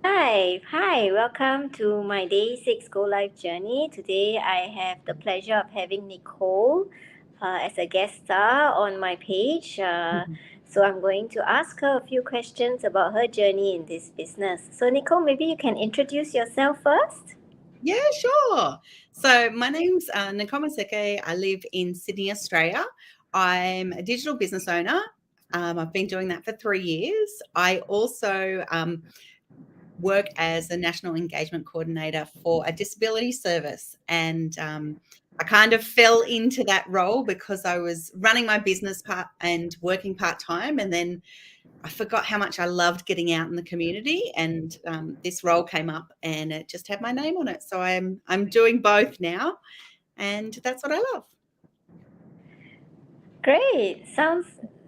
Hi, welcome to my day six Go Life journey. Today I have the pleasure of having Nicole as a guest star on my page. So I'm going to ask her a few questions about her journey in this business. So, Nicole, maybe you can introduce yourself first. Yeah, sure. So my name's Nicole Maseke. I live in Sydney, Australia. I'm a digital business owner. I've been doing that for 3 years. I also work as a national engagement coordinator for a disability service. And I kind of fell into that role because I was running my business part and working part-time. And then I forgot how much I loved getting out in the community, and this role came up, and it just had my name on it. So I'm doing both now, and that's what I love. Great.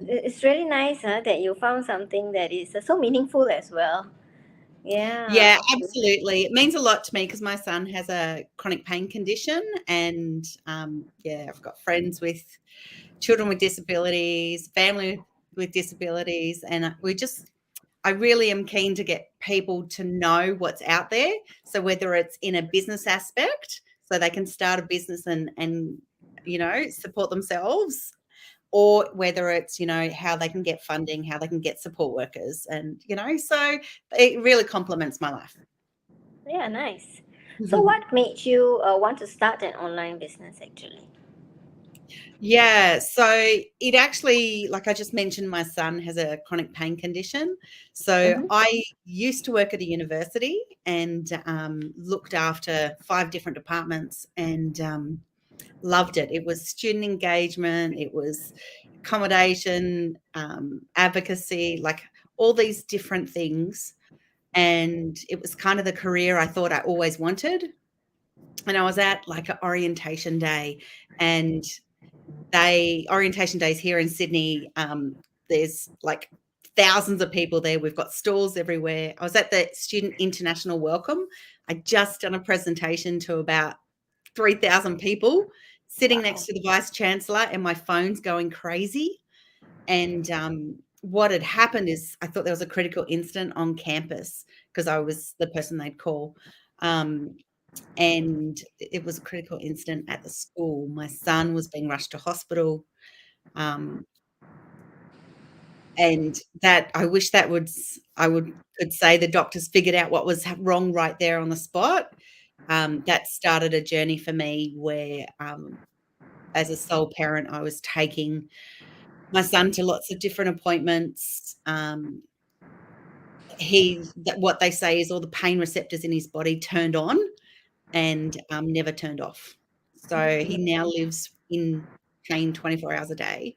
It's really nice that you found something that is so meaningful as well. Yeah. Yeah, absolutely. It means a lot to me because my son has a chronic pain condition, and yeah, I've got friends with children with disabilities, family with disabilities, and I really am keen to get people to know what's out there. So whether it's in a business aspect, so they can start a business and support themselves, or whether it's, how they can get funding, how they can get support workers, and so it really complements my life. Yeah, nice. So, what made you want to start an online business actually? Yeah, so it actually, like I just mentioned, my son has a chronic pain condition. So Mm-hmm. I used to work at a university and looked after 5 different departments, and loved it. It was student engagement, it was accommodation, advocacy, like all these different things. And it was kind of the career I thought I always wanted. And I was at like an orientation day, and orientation days here in Sydney, there's like thousands of people there. We've got stalls everywhere. I was at the Student International Welcome. I just done a presentation to about 3,000 people, sitting next Wow. to the vice chancellor, and my phone's going crazy. And what had happened is I thought there was a critical incident on campus because I was the person they'd call. Um, and it was a critical incident at the school. My son was being rushed to hospital, um, and that I wish that would I would could say the doctors figured out what was wrong right there on the spot. That started a journey for me where, as a sole parent, I was taking my son to lots of different appointments. What they say is all the pain receptors in his body turned on and never turned off. So he now lives in pain 24 hours a day.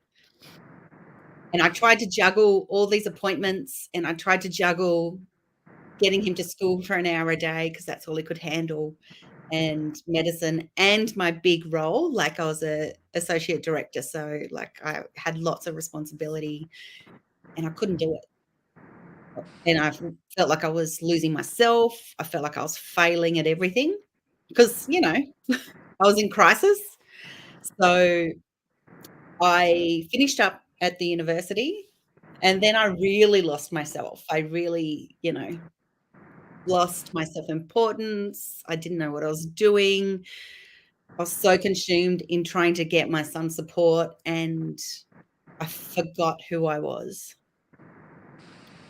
And I tried to juggle all these appointments, and I tried to juggle getting him to school for an hour a day because that's all he could handle, and medicine, and my big role. Like, I was a associate director, so like I had lots of responsibility, and I couldn't do it. And I felt like I was losing myself. I felt like I was failing at everything because, I was in crisis. So I finished up at the university, and then I really lost myself. I really, lost my self-importance. I didn't know what I was doing. I was so consumed in trying to get my son support, and I forgot who I was.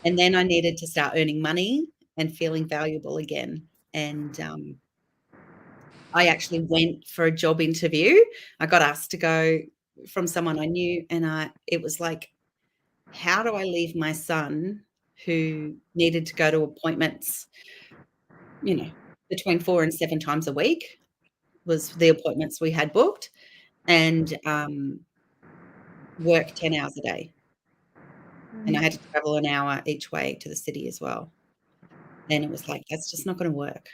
And then I needed to start earning money and feeling valuable again. And I actually went for a job interview. I got asked to go from someone I knew, and it was like, how do I leave my son who needed to go to appointments, you know, between 4 and 7 times a week was the appointments we had booked, and work 10 hours a day. And I had to travel an hour each way to the city as well. And it was like, that's just not gonna work.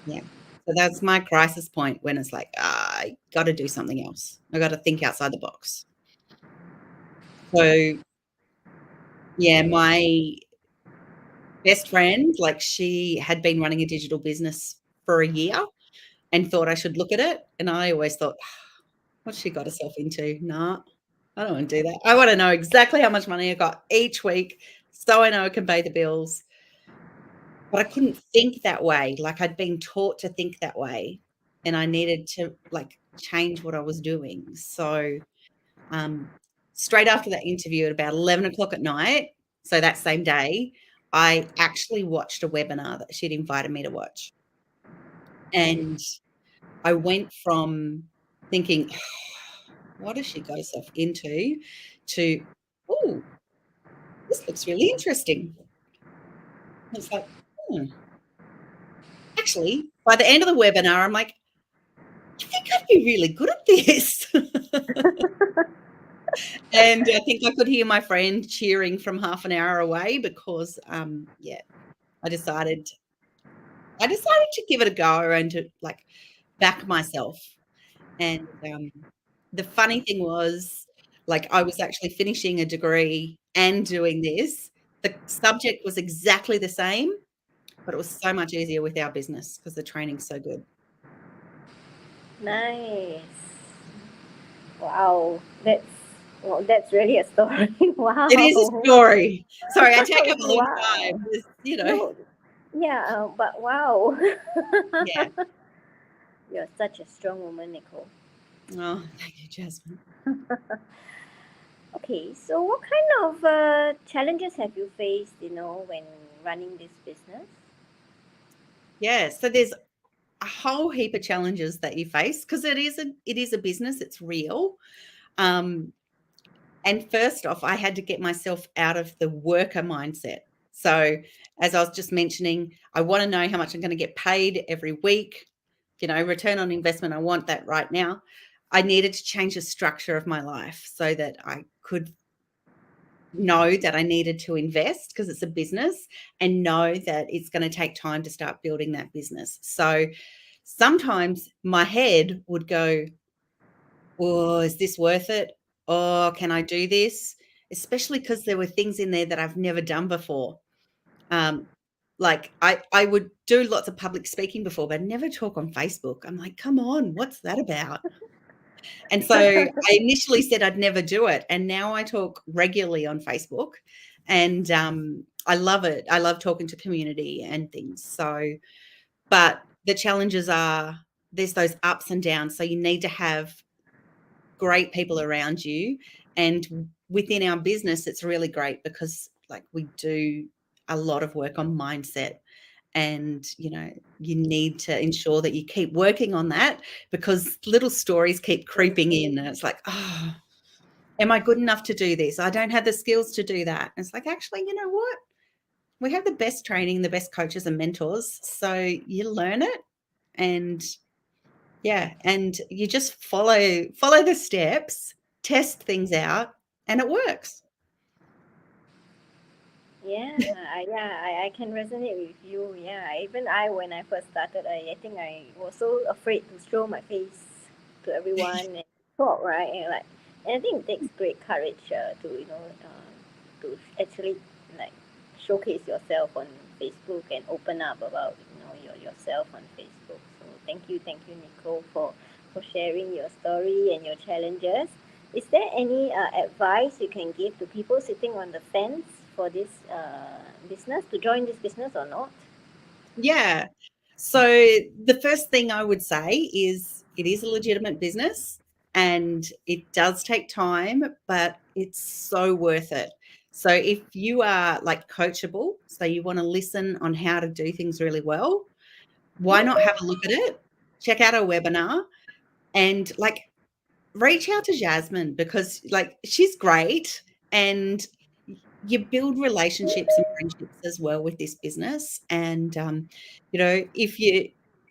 Yeah. So that's my crisis point when it's like, I gotta do something else. I gotta think outside the box. So, yeah, my best friend, like, she had been running a digital business for a year and thought I should look at it, and I always thought, "What's she got herself into? Nah, I don't wanna do that. I wanna know exactly how much money I got each week so I know I can pay the bills." but I couldn't think that way. Like, I'd been taught to think that way, and I needed to, like, change what I was doing. So, um, straight after that interview at about 11 o'clock at night, so that same day, I actually watched a webinar that she'd invited me to watch. And I went from thinking, "What does she got herself into?" to, "Ooh, this looks really interesting." It's like, "Hmm." Actually, by the end of the webinar, I'm like, "I think I'd be really good at this." And I think I could hear my friend cheering from half an hour away because, yeah, I decided to give it a go and to, like, back myself. And, the funny thing was, like, I was actually finishing a degree and doing this. The subject was exactly the same, but it was so much easier with our business because the training's so good. Nice. Wow. That's really a story. It is a Wow. story. Sorry, I take up a lot of time. Wow. There's. No, yeah, but wow. Yeah. You're such a strong woman, Nicole. Oh, thank you, Jasmine. Okay, so what kind of challenges have you faced, when running this business? Yeah, so there's a whole heap of challenges that you face because it is a business, it's real. Um, and first off, I had to get myself out of the worker mindset. So, as I was just mentioning, I wanna know how much I'm gonna get paid every week, return on investment, I want that right now. I needed to change the structure of my life so that I could know that I needed to invest because it's a business and know that it's gonna take time to start building that business. So, sometimes my head would go, "Oh, is this worth it? Oh, can I do this?" Especially because there were things in there that I've never done before. Um, like, I would do lots of public speaking before, but never talk on Facebook. I'm like, "Come on, what's that about?" And so I initially said I'd never do it, and now I talk regularly on Facebook, and, I love it. I love talking to community and things. So, but the challenges are there's those ups and downs, so you need to have great people around you, and within our business, it's really great because, like, we do a lot of work on mindset, and, you need to ensure that you keep working on that because little stories keep creeping in, and it's like, "Oh, am I good enough to do this? I don't have the skills to do that." And it's like, "Actually, you know what? We have the best training, the best coaches and mentors, so you learn it, and yeah, and you just follow the steps, test things out, and it works." I can resonate with you. Yeah, even I, when I first started, I think I was so afraid to show my face to everyone and talk, right? And I think it takes great courage to actually like showcase yourself on Facebook and open up about yourself on Facebook. So thank you, Nicole, for sharing your story and your challenges. Is there any advice you can give to people sitting on the fence for this business to join this business or not? Yeah. So, the first thing I would say is it is a legitimate business, and it does take time, but it's so worth it. So, if you are, like, coachable, so you wanna listen on how to do things really well, why not have a look at it? Check out our webinar and, like, reach out to Jasmine because, like, she's great, and you build relationships and friendships as well with this business. And, if you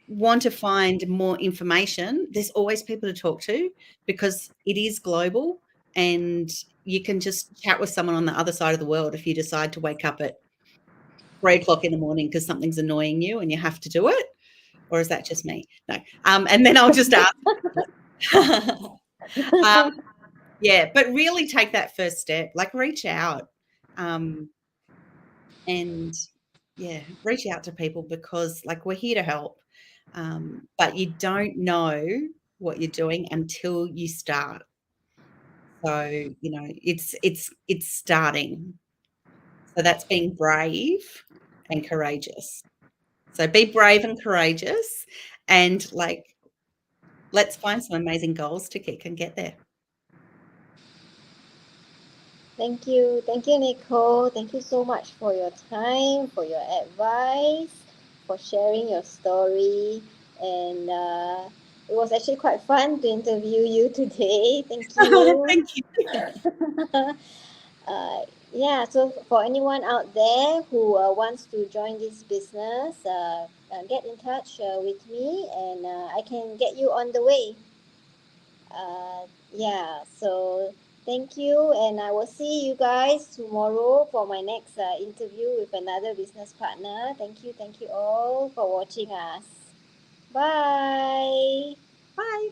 want to find more information, there's always people to talk to because it is global, and you can just chat with someone on the other side of the world if you decide to wake up at 3 o'clock in the morning because something's annoying you and you have to do it. Or is that just me? No. And then I'll just ask. Um, yeah, but really take that first step, like reach out, um, and yeah, reach out to people because, like, we're here to help, but you don't know what you're doing until you start. So, it's starting. So that's being brave and courageous. So be brave and courageous, and like, let's find some amazing goals to kick and get there. Thank you. Thank you, Nicole. Thank you so much for your time, for your advice, for sharing your story. And it was actually quite fun to interview you today. Thank you. Thank you. Yeah, so for anyone out there who wants to join this business, get in touch with me and I can get you on the way. Yeah, so thank you, and I will see you guys tomorrow for my next interview with another business partner. Thank you all for watching us. Bye. Bye.